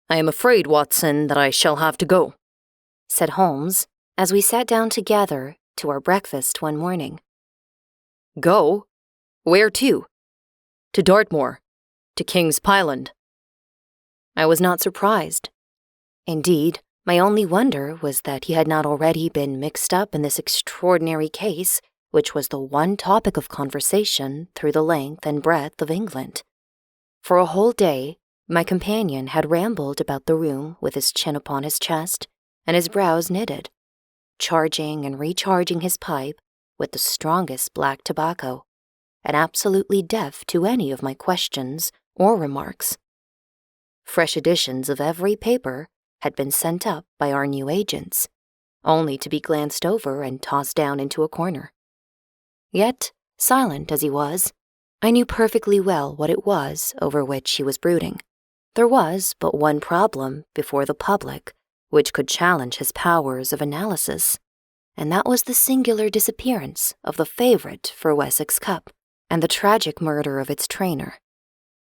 "I am afraid, Watson, that I shall have to go," said Holmes, as we sat down together to our breakfast one morning. "Go? Where to?" "To Dartmoor. To King's Pyland." I was not surprised. Indeed, my only wonder was that he had not already been mixed up in this extraordinary case, which was the one topic of conversation through the length and breadth of England. For a whole day, my companion had rambled about the room with his chin upon his chest and his brows knitted, charging and recharging his pipe with the strongest black tobacco, and absolutely deaf to any of my questions or remarks. Fresh editions of every paper had been sent up by our new agents, only to be glanced over and tossed down into a corner. Yet, silent as he was, I knew perfectly well what it was over which he was brooding. There was but one problem before the public which could challenge his powers of analysis, and that was the singular disappearance of the favorite for Wessex Cup and the tragic murder of its trainer.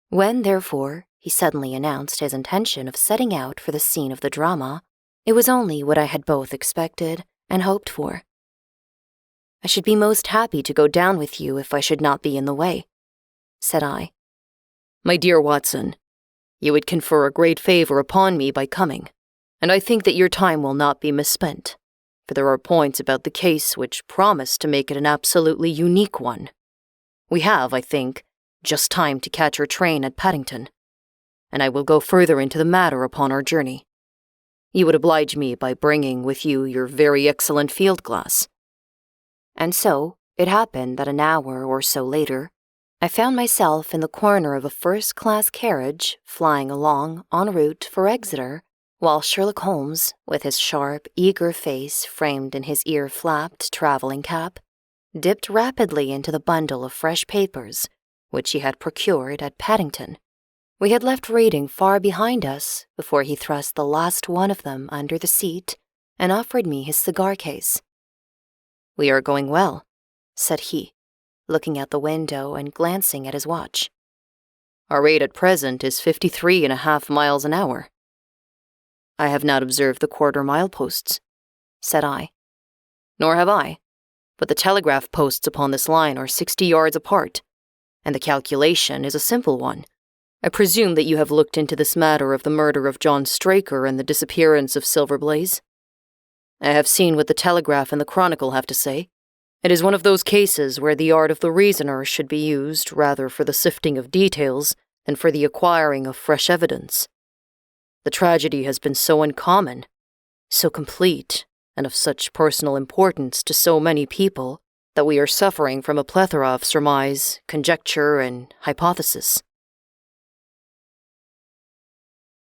When, therefore, he suddenly announced his intention of setting out for the scene of the drama, it was only what I had both expected and hoped for. "I should be most happy to go down with you if I should not be in the way," said I. "My dear Watson, you would confer a great favor upon me by coming, and I think that your time will not be misspent, for there are points about the case which promise to make it an absolutely unique one. We have, I think, just time to catch our train at Paddington, and I will go further into the matter upon our journey. You would oblige me by bringing with you your very excellent field glass." And so it happened that an hour or so later, I found myself in the corner of a first-class carriage flying along en route for Exeter, while Sherlock Holmes, with his sharp, eager face framed in his ear-flapped traveling cap, dipped rapidly into the bundle of fresh papers which he had procured at Paddington. We had left reading far behind us before he thrust the last one of them under the seat and offered me his cigar case. "We are going well," said he, looking out the window and glancing at his watch. "Our rate at present is 53.5 miles an hour." "I have not observed the quarter-mile posts," said I. "Nor have I, but the telegraph posts upon this line are 60 yards apart, and the calculation is a simple one. I presume that you have looked into this matter of the murder of John Straker and the disappearance of Silver Blaze? I have seen what the Telegraph and the Chronicle have to say. It is one of those cases where the art of the reasoner should be used rather for the sifting of details than for the acquiring of fresh evidence. The tragedy has been so uncommon, so complete, and of such personal importance to so many people that we are suffering from a plethora of surmise, conjecture, and hypothesis.